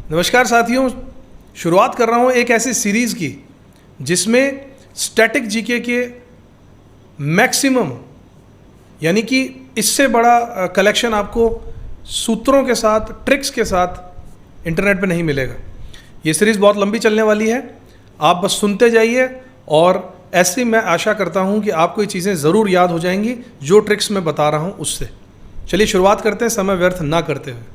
नमस्कार साथियों, शुरुआत कर रहा हूँ एक ऐसी सीरीज़ की जिसमें स्टैटिक जीके के मैक्सिमम यानी कि इससे बड़ा कलेक्शन आपको सूत्रों के साथ, ट्रिक्स के साथ इंटरनेट पे नहीं मिलेगा। ये सीरीज़ बहुत लंबी चलने वाली है, आप बस सुनते जाइए और ऐसी मैं आशा करता हूँ कि आपको ये चीज़ें ज़रूर याद हो जाएंगी जो ट्रिक्स मैं बता रहा हूँ उससे। चलिए शुरुआत करते हैं समय व्यर्थ ना करते हुए।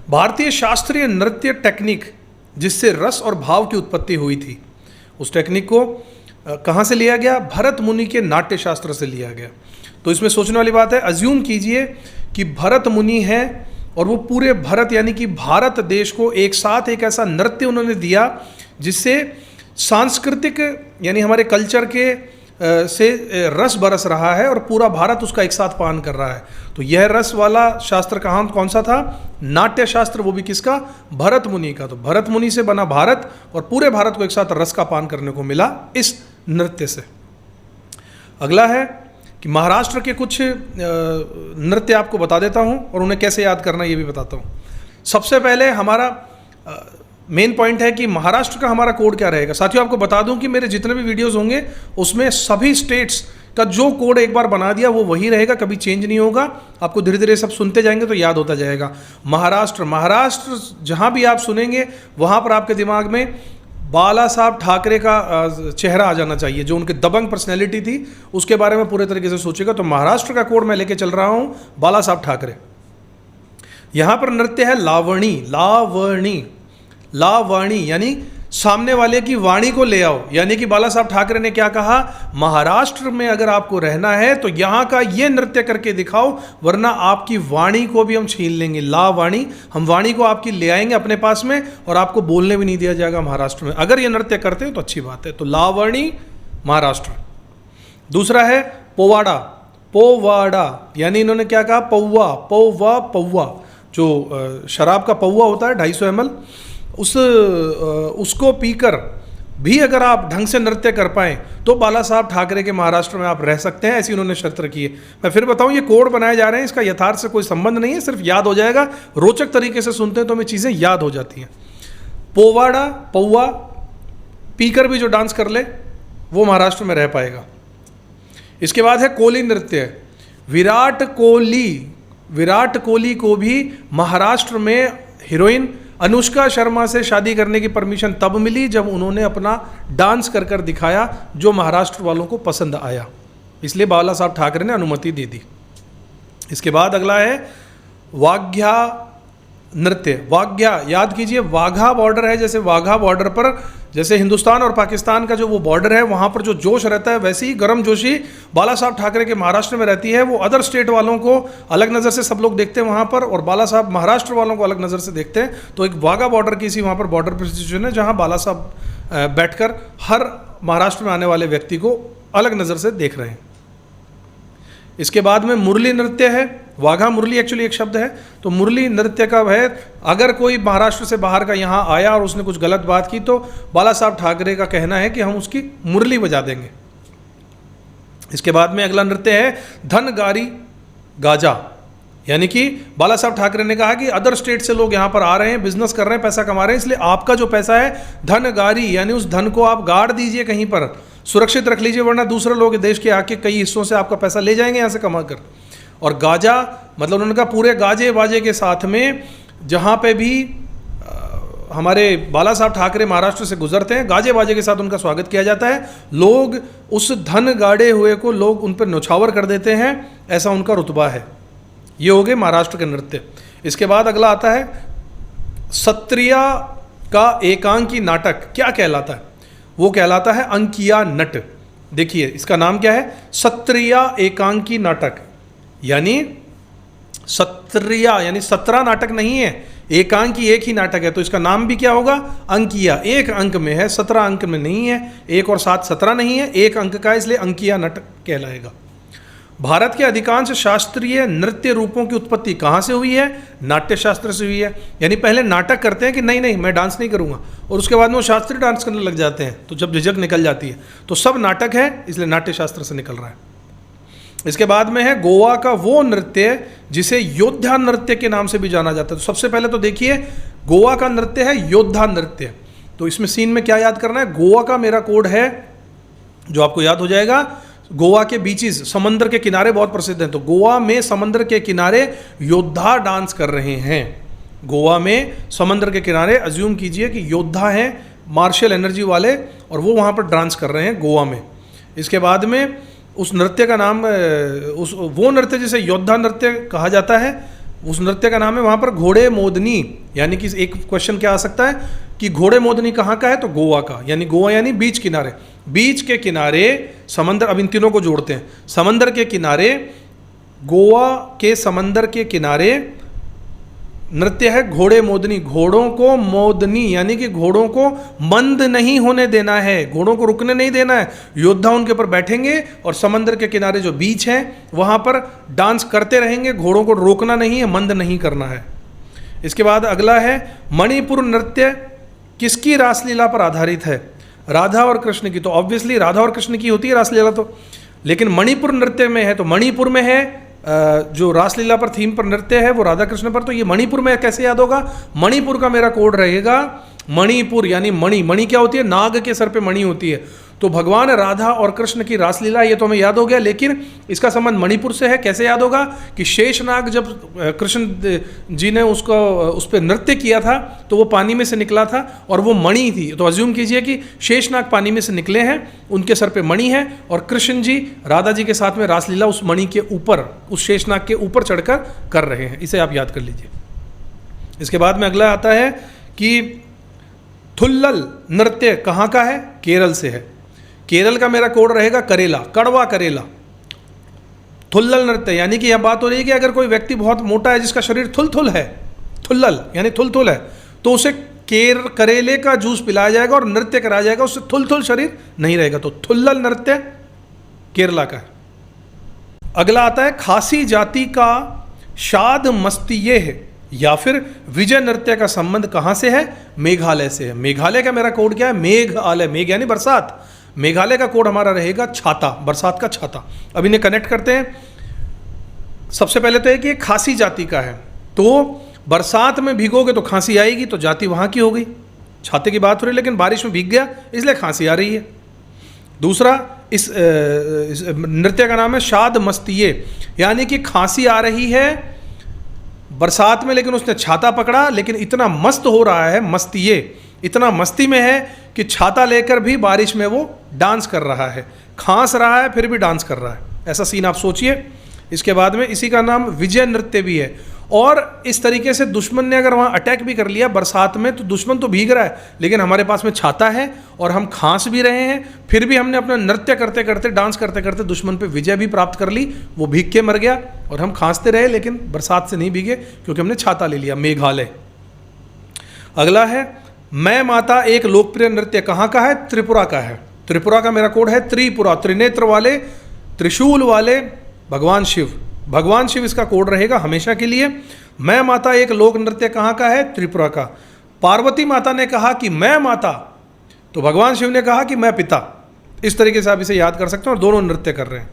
भारतीय शास्त्रीय नृत्य टेक्निक जिससे रस और भाव की उत्पत्ति हुई थी, उस टेक्निक को कहाँ से लिया गया? भरत मुनि के नाट्य शास्त्र से लिया गया। तो इसमें सोचने वाली बात है, अज्यूम कीजिए कि भरत मुनि हैं और वो पूरे भारत यानी कि भारत देश को एक साथ एक ऐसा नृत्य उन्होंने दिया जिससे सांस्कृतिक यानी हमारे कल्चर के से रस बरस रहा है और पूरा भारत उसका एक साथ पान कर रहा है। तो यह रस वाला शास्त्र कहाँ कौन सा था? नाट्य शास्त्र, वो भी किसका? भरत मुनि का। तो भरत मुनि से बना भारत और पूरे भारत को एक साथ रस का पान करने को मिला इस नृत्य से। अगला है कि महाराष्ट्र के कुछ नृत्य आपको बता देता हूँ और उन्हें कैसे याद करना ये भी बताता हूँ। सबसे पहले हमारा मेन पॉइंट है कि महाराष्ट्र का हमारा कोड क्या रहेगा। साथियों, आपको बता दूं कि मेरे जितने भी वीडियोस होंगे उसमें सभी स्टेट्स का जो कोड एक बार बना दिया वो वही रहेगा, कभी चेंज नहीं होगा। आपको धीरे धीरे सब सुनते जाएंगे तो याद होता जाएगा। महाराष्ट्र जहां भी आप सुनेंगे वहां पर आपके दिमाग में बाला साहब ठाकरे का चेहरा आ जाना चाहिए, जो उनकी दबंग पर्सनैलिटी थी उसके बारे में पूरे तरीके से सोचेगा। तो महाराष्ट्र का कोड मैं लेके चल रहा हूँ बाला साहब ठाकरे। यहाँ पर नृत्य है लावणी। लावणी यानी सामने वाले की वाणी को ले आओ। यानी कि बाला साहब ठाकरे ने क्या कहा? महाराष्ट्र में अगर आपको रहना है तो यहाँ का ये नृत्य करके दिखाओ, वरना आपकी वाणी को भी हम छीन लेंगे। लावणी, हम वाणी को आपकी ले आएंगे अपने पास में और आपको बोलने भी नहीं दिया जाएगा महाराष्ट्र में। अगर ये नृत्य करते हो तो अच्छी बात है। तो लावणी महाराष्ट्र। दूसरा है पोवाड़ा यानी इन्होंने क्या कहा? पौवा, जो शराब का पौवा होता है 250 ml, उसको पीकर भी अगर आप ढंग से नृत्य कर पाएं तो बाला साहब ठाकरे के महाराष्ट्र में आप रह सकते हैं, ऐसी उन्होंने शर्त रखी है। मैं फिर बताऊं, ये कोड बनाए जा रहे हैं, इसका यथार्थ से कोई संबंध नहीं है, सिर्फ याद हो जाएगा। रोचक तरीके से सुनते हैं तो हमें चीज़ें याद हो जाती हैं। पौवा पीकर भी जो डांस कर ले वो महाराष्ट्र में रह पाएगा। इसके बाद है कोली नृत्य। विराट कोहली को भी महाराष्ट्र में हीरोइन अनुष्का शर्मा से शादी करने की परमिशन तब मिली जब उन्होंने अपना डांस कर कर दिखाया, जो महाराष्ट्र वालों को पसंद आया, इसलिए बाला साहब ठाकरे ने अनुमति दे दी। इसके बाद अगला है वाघ्या नृत्य। वाघ्या याद कीजिए, वाघा बॉर्डर है, जैसे वाघा बॉर्डर पर जैसे हिंदुस्तान और पाकिस्तान का जो वो बॉर्डर है वहाँ पर जो जोश रहता है, वैसे ही गर्म जोशी बाला साहब ठाकरे के महाराष्ट्र में रहती है। वो अदर स्टेट वालों को अलग नज़र से सब लोग देखते हैं वहाँ पर, और बाला साहब महाराष्ट्र वालों को अलग नज़र से देखते हैं। तो एक वाघा बॉर्डर की सी वहाँ पर बॉर्डर पर सिचुएशन है जहाँ बाला साहब बैठकर हर महाराष्ट्र में आने वाले व्यक्ति को अलग नज़र से देख रहे हैं। इसके बाद में मुरली नृत्य है। वाघा मुरली एक्चुअली एक शब्द है। तो मुरली नृत्य का है, अगर कोई महाराष्ट्र से बाहर का यहाँ आया और उसने कुछ गलत बात की तो बाला साहब ठाकरे का कहना है कि हम उसकी मुरली बजा देंगे। इसके बाद में अगला नृत्य है धनगारी गाजा। यानी कि बाला साहब ठाकरे ने कहा कि अदर स्टेट से लोग यहाँ पर आ रहे हैं, बिजनेस कर रहे हैं, पैसा कमा रहे हैं, इसलिए आपका जो पैसा है धनगारी यानी उस धन को आप गाड़ दीजिए, कहीं पर सुरक्षित रख लीजिए, वरना दूसरे लोग देश के आके कई हिस्सों से आपका पैसा ले जाएंगे यहाँ से कमा कर। और गाजा मतलब उन्होंने कहा पूरे गाजे बाजे के साथ में जहाँ पे भी हमारे बाला साहब ठाकरे महाराष्ट्र से गुजरते हैं, गाजे बाजे के साथ उनका स्वागत किया जाता है। लोग उस धन गाड़े हुए को लोग उन पर न्यौछावर कर देते हैं, ऐसा उनका रुतबा है। ये हो गए महाराष्ट्र के नृत्य। इसके बाद अगला आता है सत्रिया का एकांकी नाटक। क्या कहलाता है? वो कहलाता है अंकिया नट। देखिए इसका नाम क्या है? सत्रिया एकांकी नाटक। यानी सत्रिया यानी 17 नाटक नहीं है, एकांकी एक ही नाटक है, तो इसका नाम भी क्या होगा? अंकिया। एक अंक में है, 17 अंक में नहीं है। 1 और 7 17 नहीं है, एक अंक का है, इसलिए अंकिया नाटक कहलाएगा। भारत के अधिकांश शास्त्रीय नृत्य रूपों की उत्पत्ति कहाँ से हुई है? नाट्य शास्त्र से हुई है। यानी पहले नाटक करते हैं कि नहीं मैं डांस नहीं करूँगा, और उसके बाद में वो शास्त्रीय डांस करने लग जाते हैं, तो जब झिझक निकल जाती है तो सब नाटक है, इसलिए नाट्य शास्त्र से निकल रहा है। इसके बाद में है गोवा का वो नृत्य जिसे योद्धा नृत्य के नाम से भी जाना जाता है। तो सबसे पहले तो देखिए, गोवा का नृत्य है योद्धा नृत्य। तो इसमें सीन में क्या याद करना है, गोवा का मेरा कोड है जो आपको याद हो जाएगा, गोवा के बीचेस, समंदर के किनारे बहुत प्रसिद्ध हैं। तो गोवा में समंदर के किनारे योद्धा डांस कर रहे हैं। गोवा में समंदर के किनारे अज्यूम कीजिए कि योद्धा हैं, मार्शल एनर्जी वाले, और वो वहाँ पर डांस कर रहे हैं गोवा में। इसके बाद में उस नृत्य का नाम, वो नृत्य जिसे योद्धा नृत्य कहा जाता है, उस नृत्य का नाम है वहाँ पर घोड़े मोदनी। यानी कि एक क्वेश्चन क्या आ सकता है कि घोड़े मोदनी कहाँ का है, तो गोवा का। यानी गोवा यानी बीच किनारे, बीच के किनारे समंदर। अब इन तीनों को जोड़ते हैं, समंदर के किनारे, गोवा के समंदर के किनारे नृत्य है घोड़े मोदनी। घोड़ों को मोदनी यानी कि घोड़ों को मंद नहीं होने देना है, घोड़ों को रुकने नहीं देना है। योद्धा उनके ऊपर बैठेंगे और समंदर के किनारे जो बीच है वहाँ पर डांस करते रहेंगे, घोड़ों को रोकना नहीं है, मंद नहीं करना है। इसके बाद अगला है मणिपुर नृत्य किसकी रासलीला पर आधारित है, राधा और कृष्ण की। तो ऑब्वियसली राधा और कृष्ण की होती है रासलीला तो, लेकिन मणिपुर नृत्य में है, तो मणिपुर में है जो रासलीला पर थीम पर नृत्य है वो राधा कृष्ण पर। तो ये मणिपुर में कैसे याद होगा, मणिपुर का मेरा कोड रहेगा मणिपुर, यानी मणि। मणि क्या होती है, नाग के सर पे मणि होती है। तो भगवान राधा और कृष्ण की रासलीला ये तो हमें याद हो गया, लेकिन इसका संबंध मणिपुर से है। कैसे याद होगा कि शेषनाग जब कृष्ण जी ने उसको उस पर नृत्य किया था तो वो पानी में से निकला था और वो मणि थी। तो अज्यूम कीजिए कि शेषनाग पानी में से निकले हैं, उनके सर पे मणि है, और कृष्ण जी राधा जी के साथ में रासलीला उस मणि के ऊपर, उस शेषनाग के ऊपर चढ़कर कर रहे हैं। इसे आप याद कर लीजिए। इसके बाद में अगला आता है कि थुल्लल नृत्य कहाँ का है, केरल से है। केरल का मेरा कोड रहेगा करेला, कड़वा करेला। थुल्लल नृत्य यानी कि यह बात हो रही है कि अगर कोई व्यक्ति बहुत मोटा है, जिसका शरीर थुलथुल है, थुल्लल यानी थुलथुल है, तो उसे करेले का जूस पिलाया जाएगा और नृत्य कराया जाएगा, उससे थुलथुल शरीर नहीं रहेगा। तो थुल्लल नृत्य केरला का है। अगला आता है खासी जाति का शाद मस्तिये है या फिर विजय नृत्य का संबंध कहाँ से है, मेघालय से है। मेघालय का मेरा कोड क्या है, मेघालय, मेघ यानी बरसात। मेघालय का कोड हमारा रहेगा छाता, बरसात का छाता। अब इन्हें कनेक्ट करते हैं। सबसे पहले तो है कि खासी जाति का है, तो बरसात में भीगोगे तो खांसी आएगी, तो जाति वहाँ की हो गई। छाते की बात हो रही है लेकिन बारिश में भीग गया इसलिए खांसी आ रही है। दूसरा, इस नृत्य का नाम है शाद मस्तिये, यानी कि खांसी आ रही है बरसात में, लेकिन उसने छाता पकड़ा, लेकिन इतना मस्त हो रहा है, मस्तिये इतना मस्ती में है कि छाता लेकर भी बारिश में वो डांस कर रहा है, खांस रहा है फिर भी डांस कर रहा है। ऐसा सीन आप सोचिए। इसके बाद में इसी का नाम विजय नृत्य भी है। और इस तरीके से दुश्मन ने अगर वहाँ अटैक भी कर लिया बरसात में, तो दुश्मन तो भीग रहा है लेकिन हमारे पास में छाता है और हम खांस भी रहे हैं, फिर भी हमने अपना नृत्य करते करते, डांस करते करते दुश्मन पे विजय भी प्राप्त कर ली। वो भीग के मर गया और हम खांसते रहे लेकिन बरसात से नहीं भीगे क्योंकि हमने छाता ले लिया। मेघालय। अगला है मैं माता, एक लोकप्रिय नृत्य कहाँ का है, त्रिपुरा का है। त्रिपुरा का मेरा कोड है त्रिपुरा, त्रिनेत्र वाले, त्रिशूल वाले भगवान शिव। भगवान शिव इसका कोड रहेगा हमेशा के लिए। मैं माता एक लोक नृत्य कहाँ का है, त्रिपुरा का। पार्वती माता ने कहा कि मैं माता, तो भगवान शिव ने कहा कि मैं पिता। इस तरीके से आप इसे याद कर सकते हैं और दोनों नृत्य कर रहे हैं।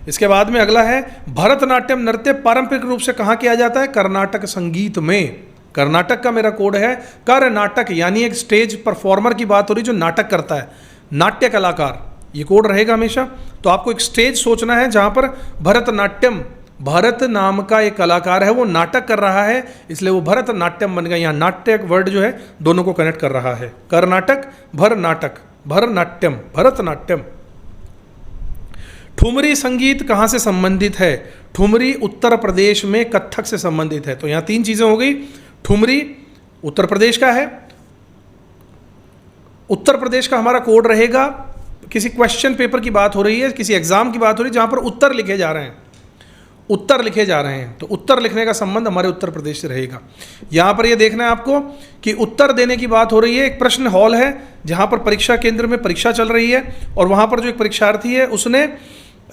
इसके बाद में अगला है भरतनाट्यम नृत्य पारंपरिक रूप से कहाँ किया जाता है, कर्नाटक संगीत में। कर्नाटक का मेरा कोड है कर्नाटक, यानी एक स्टेज परफॉर्मर की बात हो रही जो नाटक करता है, नाट्य कलाकार, ये कोड रहेगा हमेशा। तो आपको एक स्टेज सोचना है जहाँ पर भरतनाट्यम, भरत नाम का एक कलाकार है वो नाटक कर रहा है, इसलिए वो भरतनाट्यम बन गया। यहाँ नाट्य वर्ड जो है दोनों को कनेक्ट कर रहा है, कर्नाटक, भरनाटक, भरनाट्यम, भरतनाट्यम। ठुमरी संगीत कहाँ से संबंधित है, ठुमरी उत्तर प्रदेश में कथक से संबंधित है। तो यहाँ तीन चीज़ें हो गई। ठुमरी उत्तर प्रदेश का है, उत्तर प्रदेश का हमारा कोड रहेगा, किसी क्वेश्चन पेपर की बात हो रही है, किसी एग्जाम की बात हो रही है जहाँ पर उत्तर लिखे जा रहे हैं, उत्तर लिखे जा रहे हैं, तो उत्तर लिखने का संबंध हमारे उत्तर प्रदेश से रहेगा। यहाँ पर ये देखना है आपको कि उत्तर देने की बात हो रही है। एक प्रश्न हॉल है जहाँ पर परीक्षा केंद्र में परीक्षा चल रही है और वहाँ पर जो एक परीक्षार्थी है उसने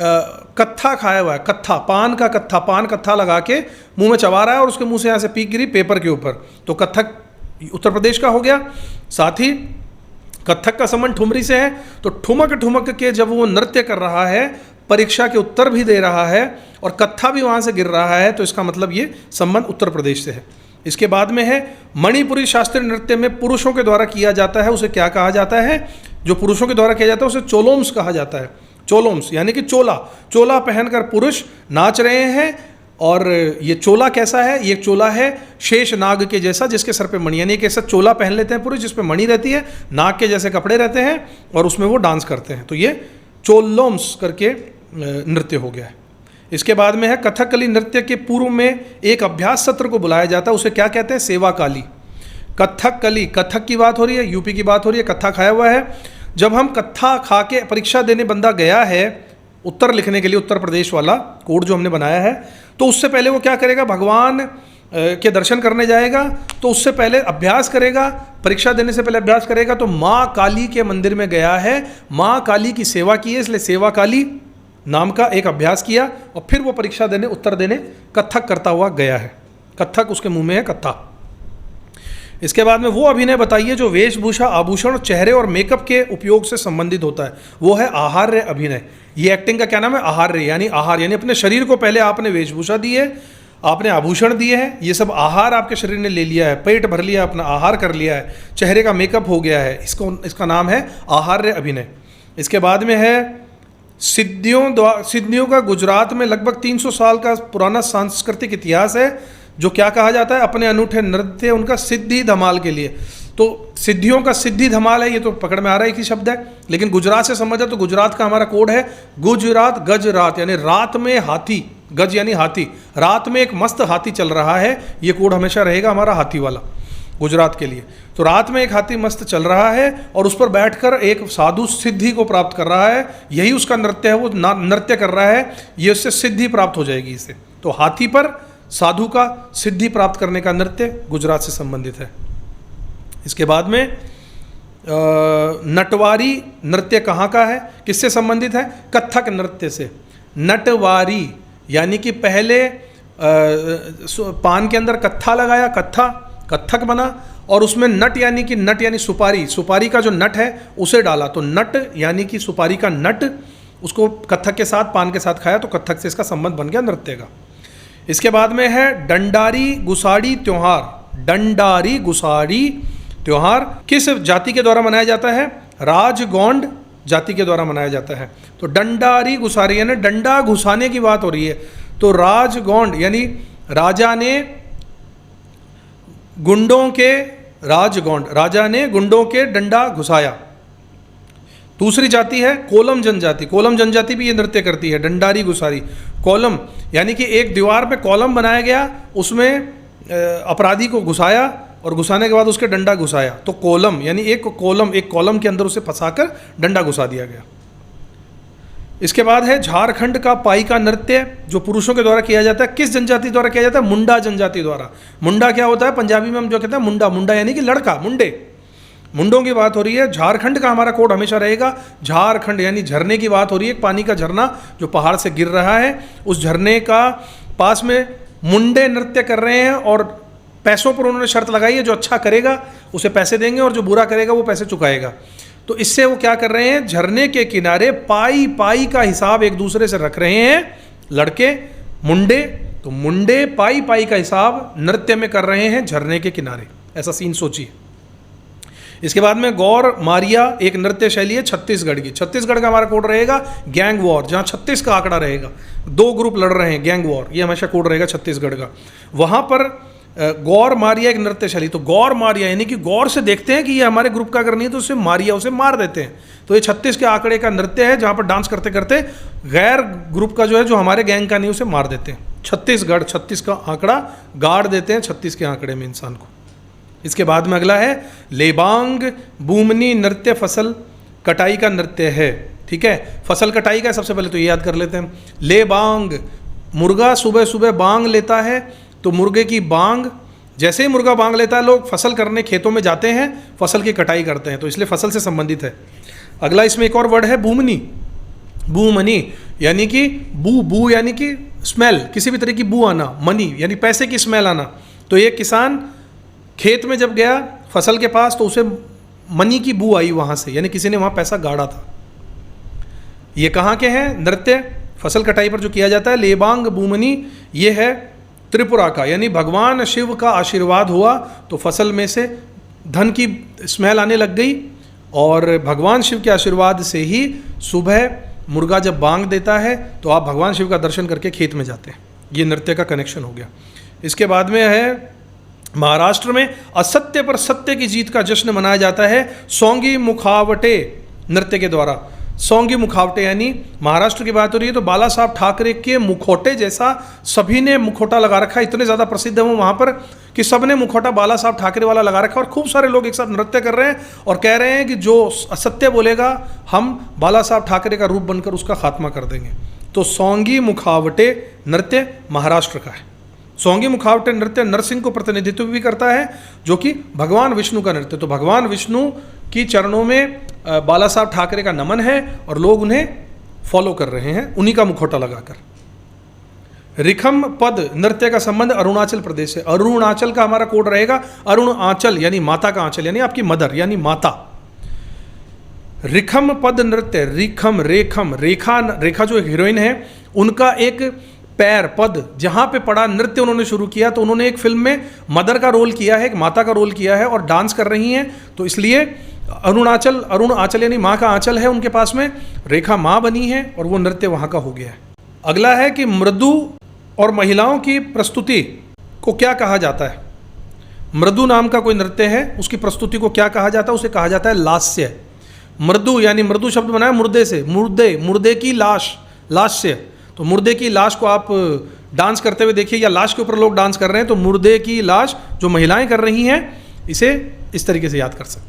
कत्था खाया हुआ है, कत्था, पान का कत्था, पान कत्था लगा के मुंह में चबा रहा है और उसके मुंह से यहाँ से पीक गिरी पेपर के ऊपर, तो कत्थक उत्तर प्रदेश का हो गया। साथ ही कत्थक का संबंध ठुमरी से है, तो ठुमक ठुमक के जब वो नृत्य कर रहा है परीक्षा के उत्तर भी दे रहा है और कत्था भी वहाँ से गिर रहा है, तो इसका मतलब ये संबंध उत्तर प्रदेश से है। इसके बाद में है मणिपुरी शास्त्रीय नृत्य में पुरुषों के द्वारा किया जाता है, उसे क्या कहा जाता है? जो पुरुषों के द्वारा किया जाता है उसे चोलोम्स कहा जाता है। चोलोम्स यानी कि चोला, चोला पहनकर पुरुष नाच रहे हैं। और ये चोला कैसा है? ये चोला है शेष नाग के जैसा, जिसके सर पे मणि, यानी कि ऐसा चोला पहन लेते हैं पुरुष जिसपे मणि रहती है, नाग के जैसे कपड़े रहते हैं और उसमें वो डांस करते हैं। तो ये चोलोम्स करके नृत्य हो गया है। इसके बाद में है कथकली नृत्य के पूर्व में एक अभ्यास सत्र को बुलाया जाता है, उसे क्या कहते हैं? सेवाकाली। कथकली, कथक की बात हो रही है, यूपी की बात हो रही है, कत्था खाया हुआ है। जब हम कत्था खा के परीक्षा देने बंदा गया है उत्तर लिखने के लिए, उत्तर प्रदेश वाला कोड जो हमने बनाया है, तो उससे पहले वो क्या करेगा? भगवान के दर्शन करने जाएगा, तो उससे पहले अभ्यास करेगा, परीक्षा देने से पहले अभ्यास करेगा। तो माँ काली के मंदिर में गया है, माँ काली की सेवा की है, इसलिए सेवा काली नाम का एक अभ्यास किया और फिर वो परीक्षा देने, उत्तर देने कथक करता हुआ गया है। कथक उसके मुंह में है, कत्था। इसके बाद में वो अभिनय बताइए जो वेशभूषा, आभूषण, चेहरे और मेकअप के उपयोग से संबंधित होता है। वो है आहार्य अभिनय। ये एक्टिंग का क्या नाम है? आहार्य, यानी आहार, यानी अपने शरीर को पहले आपने वेशभूषा दी है, आपने आभूषण दिए हैं, ये सब आहार आपके शरीर ने ले लिया है, पेट भर लिया, अपना आहार कर लिया है, चेहरे का मेकअप हो गया है, इसका नाम है आहार्य अभिनय। इसके बाद में है सिद्धियों का गुजरात में लगभग 300 साल का पुराना सांस्कृतिक इतिहास है, जो क्या कहा जाता है? अपने अनूठे नृत्य उनका सिद्धि धमाल के लिए। तो सिद्धियों का सिद्धि धमाल है, ये तो पकड़ में आ रहा है, एक ही शब्द है, लेकिन गुजरात से समझा तो गुजरात का हमारा कोड है गुजरात गजरात, यानी रात में हाथी, गज यानी हाथी, रात में एक मस्त हाथी चल रहा है, ये कोड हमेशा रहेगा हमारा हाथी वाला गुजरात के लिए। तो रात में एक हाथी मस्त चल रहा है और उस पर बैठकर एक साधु सिद्धि को प्राप्त कर रहा है, यही उसका नृत्य है, वो नृत्य कर रहा है, ये उससे सिद्धि प्राप्त हो जाएगी इससे। तो हाथी पर साधु का सिद्धि प्राप्त करने का नृत्य गुजरात से संबंधित है। इसके बाद में नटवारी नृत्य कहाँ का है, किससे संबंधित है? कथक नृत्य से। नटवारी यानी कि पहले पान के अंदर कत्था लगाया, कत्थक बना, और उसमें नट यानी सुपारी, सुपारी का जो नट है उसे डाला, तो नट यानी कि सुपारी का नट, उसको कत्थक के साथ, पान के साथ खाया, तो कत्थक से इसका संबंध बन गया नृत्य का। इसके बाद में है डंडारी गुसाड़ी त्योहार। डंडारी गुसाड़ी त्योहार किस जाति के द्वारा मनाया जाता है? राजगौंड जाति के द्वारा मनाया जाता है। तो डंडारी गुसारी यानी डंडा घुसाने की बात हो रही है। तो राजगौंड यानी राजा ने गुंडों के, राजगौंड राजा ने गुंडों के डंडा घुसाया। दूसरी जाति है कोलम जनजाति। कोलम जनजाति भी ये नृत्य करती है, डंडारी गुसारी। कोलम यानी कि एक दीवार पे कॉलम बनाया गया, उसमें अपराधी को घुसाया और घुसाने के बाद उसके डंडा घुसाया, तो कोलम यानी एक कॉलम के अंदर उसे फंसाकर डंडा घुसा दिया गया। इसके बाद है झारखंड का पाई का नृत्य, जो पुरुषों के द्वारा किया जाता है। किस जनजाति द्वारा किया जाता है? मुंडा जनजाति द्वारा। मुंडा क्या होता है? पंजाबी में हम जो कहते हैं मुंडा, मुंडा यानी कि लड़का, मुंडों की बात हो रही है। झारखंड का हमारा कोड हमेशा रहेगा झारखंड, यानी झरने की बात हो रही है, पानी का झरना जो पहाड़ से गिर रहा है, उस झरने का पास में मुंडे नृत्य कर रहे हैं और पैसों पर उन्होंने शर्त लगाई है, जो अच्छा करेगा उसे पैसे देंगे और जो बुरा करेगा वो पैसे चुकाएगा। तो इससे वो क्या कर रहे हैं? झरने के किनारे पाई का हिसाब एक दूसरे से रख रहे हैं लड़के मुंडे। तो मुंडे पाई का हिसाब नृत्य में कर रहे हैं झरने के किनारे, ऐसा सीन सोचिए। इसके बाद में गौर मारिया एक नृत्य शैली है छत्तीसगढ़ की। छत्तीसगढ़ का हमारा कोड रहेगा गैंग वॉर, जहाँ 36 का आंकड़ा रहेगा, 2 ग्रुप लड़ रहे हैं, गैंग वॉर, ये हमेशा कोड रहेगा छत्तीसगढ़ का। वहाँ पर गौर मारिया एक नृत्य शैली। तो गौर मारिया यानी कि गौर से देखते हैं कि ये हमारे ग्रुप का अगर नहीं तो उसे मारिया, उसे मार देते हैं। तो ये 36 के आंकड़े का नृत्य है, जहाँ पर डांस करते करते गैर ग्रुप का जो है, जो हमारे गैंग का नहीं, उसे मार देते हैं। 36 का आंकड़ा गाड़ देते हैं 36 के आंकड़े में इंसान को। इसके बाद में अगला है लेबांग बूमनी नृत्य, फसल कटाई का नृत्य है। ठीक है, फसल कटाई का सबसे पहले तो ये याद कर लेते हैं। लेबांग, मुर्गा सुबह सुबह बांग लेता है, तो मुर्गे की बांग, जैसे ही मुर्गा बांग लेता है, लोग फसल करने खेतों में जाते हैं, फसल की कटाई करते हैं, तो इसलिए फसल से संबंधित है। अगला इसमें एक और वर्ड है बूमनी। बूमनी यानी कि बू यानी कि स्मेल, किसी भी तरह की बू आना, मनी यानी पैसे की स्मेल आना। तो ये किसान खेत में जब गया फसल के पास, तो उसे मनी की बू आई वहाँ से, यानी किसी ने वहाँ पैसा गाड़ा था। ये कहाँ के हैं नृत्य? फसल कटाई पर जो किया जाता है। लेबांग बूमनी, ये है त्रिपुरा का, यानी भगवान शिव का आशीर्वाद हुआ तो फसल में से धन की स्मेल आने लग गई, और भगवान शिव के आशीर्वाद से ही सुबह मुर्गा जब बांग देता है तो आप भगवान शिव का दर्शन करके खेत में जाते हैं। ये नृत्य का कनेक्शन हो गया। इसके बाद में है महाराष्ट्र में असत्य पर सत्य की जीत का जश्न मनाया जाता है सोंगी मुखावटे नृत्य के द्वारा। सोंगी मुखावटे यानी महाराष्ट्र की बात हो रही है तो बाला साहब ठाकरे के मुखौटे जैसा सभी ने मुखौटा लगा रखा है। इतने ज़्यादा प्रसिद्ध है वो वहाँ पर कि सब ने मुखौटा बाला साहब ठाकरे वाला लगा रखा है, और खूब सारे लोग एक साथ नृत्य कर रहे हैं और कह रहे हैं कि जो असत्य बोलेगा हम बाला साहब ठाकरे का रूप बनकर उसका खात्मा कर देंगे। तो सोंगी मुखावटे नृत्य महाराष्ट्र का है। सोंगी मुखावटे नृत्य नरसिंह को प्रतिनिधित्व भी करता है, जो कि भगवान विष्णु का नृत्य। तो भगवान विष्णु की चरणों में बाला साहब ठाकरे का नमन है और लोग उन्हें फॉलो कर रहे हैं उन्हीं का मुखौटा लगाकर। रिखम पद नृत्य का संबंध अरुणाचल प्रदेश से। अरुणाचल का हमारा कोड रहेगा अरुण आंचल, यानी माता का आंचल, यानी आपकी मदर यानी माता। रिखम पद नृत्य, रिखम रेखम रेखा, रेखा जो हीरोइन है उनका एक पैर पद जहाँ पे पड़ा नृत्य उन्होंने शुरू किया। तो उन्होंने एक फिल्म में मदर का रोल किया है, एक माता का रोल किया है और डांस कर रही हैं, तो इसलिए अरुणाचल, अरुण आंचल यानी माँ का आंचल है उनके पास में, रेखा माँ बनी है और वो नृत्य वहाँ का हो गया है। अगला है कि मृदु और महिलाओं की प्रस्तुति को क्या कहा जाता है। मृदु नाम का कोई नृत्य है, उसकी प्रस्तुति को क्या कहा जाता है, उसे कहा जाता है लास्य। मृदु यानी मृदु शब्द बनाया मुर्दे से, मुर्दे, मुर्दे की लाश, लास्य। तो मुर्दे की लाश को आप डांस करते हुए देखिए, या लाश के ऊपर लोग डांस कर रहे हैं, तो मुर्दे की लाश जो महिलाएं कर रही हैं, इसे इस तरीके से याद कर सकते हैं।